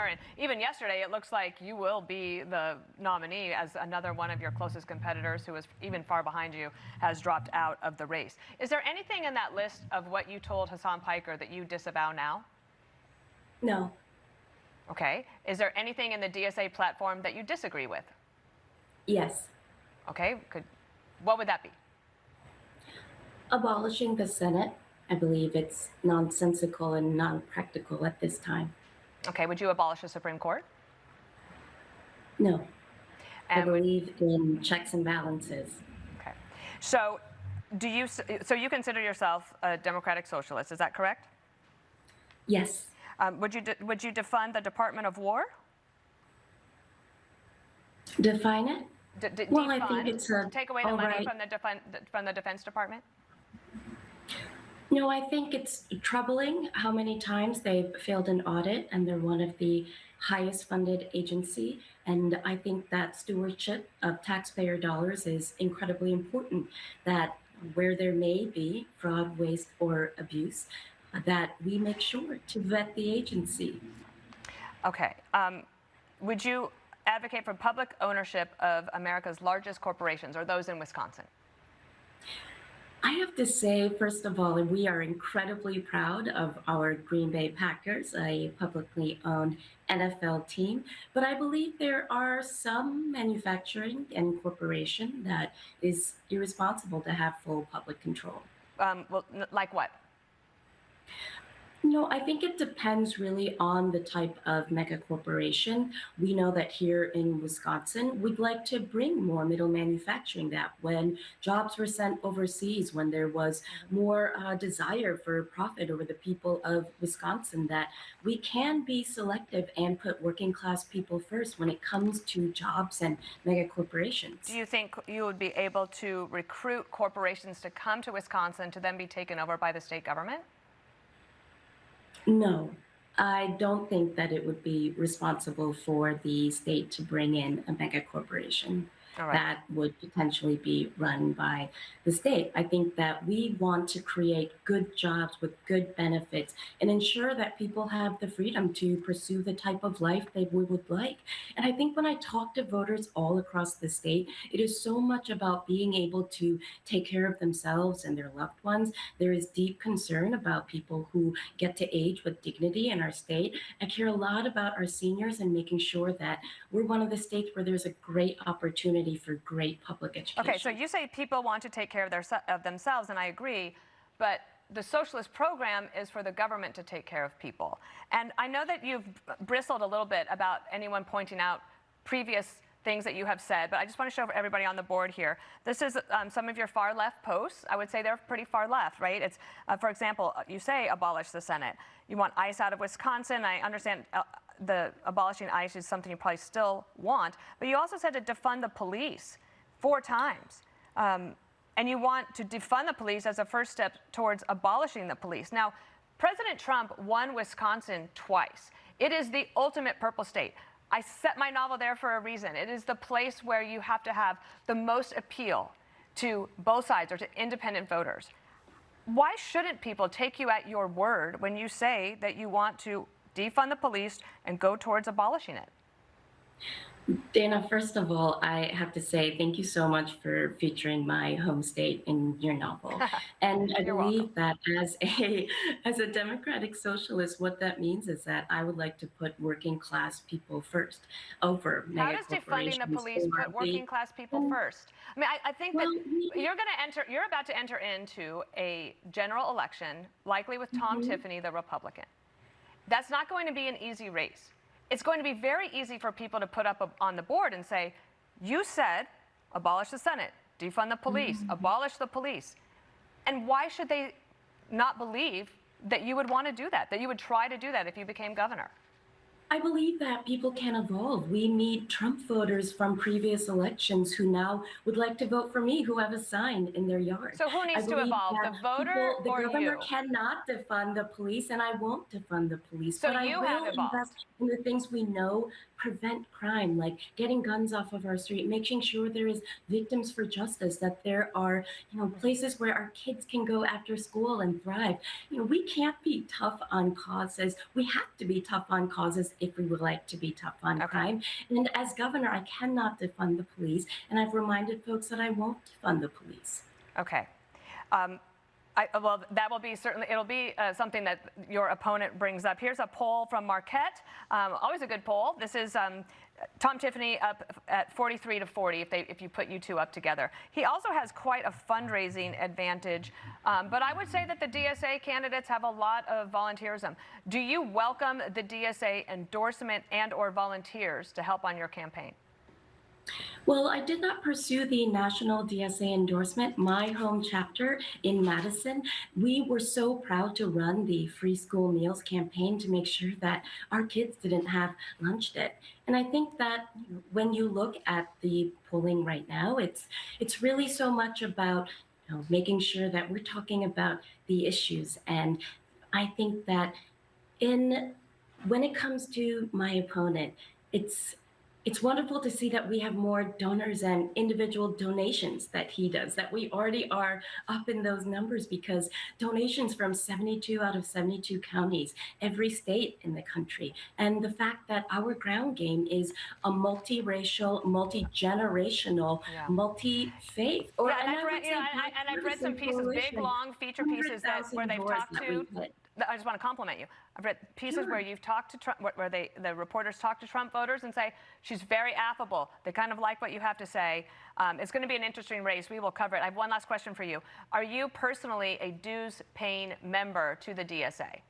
And even yesterday, it looks like you will be the nominee, as another one of your closest competitors, who is even far behind you, has dropped out of the race. Is there anything in that list of what you told Hassan Piker that you disavow now? No. Okay. Is there anything in the DSA platform that you disagree with? Yes. Okay. What would that be? Abolishing the Senate. I believe it's nonsensical and non-practical at this time. Okay. Would you abolish the Supreme Court? No. I And believe in checks and balances. Okay. So you consider yourself a democratic socialist, is that correct? Yes. Would you defund the Department of War? Define it? Well, Defund, I think it's take away the money from the Defense Department? No, I think it's troubling how many times they've failed an audit, and they're one of the highest funded agency. And I think that stewardship of taxpayer dollars is incredibly important, that where there may be fraud, waste, or abuse, that we make sure to vet the agency. Okay. Would you advocate for public ownership of America's largest corporations, or those in Wisconsin? I have to say, first of all, we are incredibly proud of our Green Bay Packers, a publicly owned NFL team. But I believe there are some manufacturing and corporation that is irresponsible to have full public control. Well, like what? No, I think it depends really on the type of mega corporation. We know that here in Wisconsin, we'd like to bring more middle manufacturing, that when jobs were sent overseas, when there was more desire for profit over the people of Wisconsin, that we can be selective and put working class people first when it comes to jobs and mega corporations. Do you think you would be able to recruit corporations to come to Wisconsin to then be taken over by the state government? No, I don't think that it would be responsible for the state to bring in a mega corporation. All right. That would potentially be run by the state. I think that we want to create good jobs with good benefits and ensure that people have the freedom to pursue the type of life that we would like. And I think when I talk to voters all across the state, it is so much about being able to take care of themselves and their loved ones. There is deep concern about people who get to age with dignity in our state. I care a lot about our seniors and making sure that we're one of the states where there's a great opportunity for great public education. Okay, so you say people want to take care of themselves, and I agree, but the socialist program is for the government to take care of people. And I know that you've bristled a little bit about anyone pointing out previous things that you have said, but I just want to show everybody on the board here. This is some of your far left posts. I would say they're pretty far left, right? It's, for example, you say abolish the Senate. You want ICE out of Wisconsin. I understand the abolishing ICE is something you probably still want, but you also said to defund the police 4 times. And you want to defund the police as a first step towards abolishing the police. Now, President Trump won Wisconsin twice. It is the ultimate purple state. I set my novel there for a reason. It is the place where you have to have the most appeal to both sides or to independent voters. Why shouldn't people take you at your word when you say that you want to defund the police and go towards abolishing it? Dana, first of all, I have to say thank you so much for featuring my home state in your novel. And I believe that as a democratic socialist, what that means is that I would like to put working class people first over mega corporations. How does defunding the police put working class people first? I mean, I think that you're about to enter into a general election, likely with Tom Tiffany, the Republican. That's not going to be an easy race. It's going to be very easy for people to put up on the board and say, you said abolish the Senate, defund the police, abolish the police. And why should they not believe that you would want to do that you would try to do that if you became governor? I believe that people can evolve. We meet Trump voters from previous elections who now would like to vote for me, who have a sign in their yard. So who needs to evolve, the voter or you? The governor cannot defund the police, and I won't defund the police. So but you I have will evolved. invest in the things we know prevent crime, like getting guns off of our street, making sure there is victims for justice, that there are, places where our kids can go after school and thrive. We can't be tough on causes. We have to be tough on causes if we would like to be tough on crime. And as governor, I cannot defund the police. And I've reminded folks that I won't defund the police. Okay. Well, that will be it'll be something that your opponent brings up. Here's a poll from Marquette. Always a good poll. This is Tom Tiffany up at 43 to 40 if you put you two up together. He also has quite a fundraising advantage, but I would say that the DSA candidates have a lot of volunteerism. Do you welcome the DSA endorsement and/or volunteers to help on your campaign? Well, I did not pursue the national DSA endorsement. My home chapter in Madison, we were so proud to run the free school meals campaign to make sure that our kids didn't have lunch debt. And I think that when you look at the polling right now, it's really so much about making sure that we're talking about the issues. And I think that when it comes to my opponent, it's wonderful to see that we have more donors and individual donations that he does, that we already are up in those numbers, because donations from 72 out of 72 counties, every state in the country. And the fact that our ground game is a multiracial, multi-generational, multi-faith. I've read some pieces, big, long feature pieces where they've talked to. I just want to compliment you. I've read pieces where you've talked to Trump, where the reporters talk to Trump voters and say, she's very affable. They kind of like what you have to say. It's going to be an interesting race. We will cover it. I have one last question for you. Are you personally a dues-paying member to the DSA?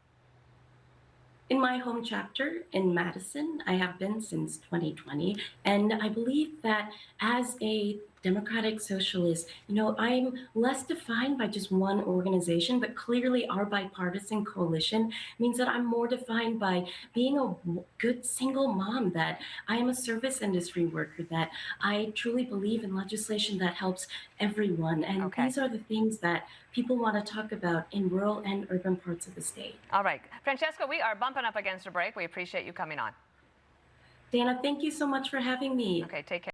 In my home chapter in Madison, I have been since 2020. And I believe that as a democratic socialist, I'm less defined by just one organization, but clearly our bipartisan coalition means that I'm more defined by being a good single mom, that I am a service industry worker, that I truly believe in legislation that helps everyone. And these are the things that people want to talk about in rural and urban parts of the state. All right. Francesca, we are bumping up against a break. We appreciate you coming on. Dana, thank you so much for having me. Okay, take care.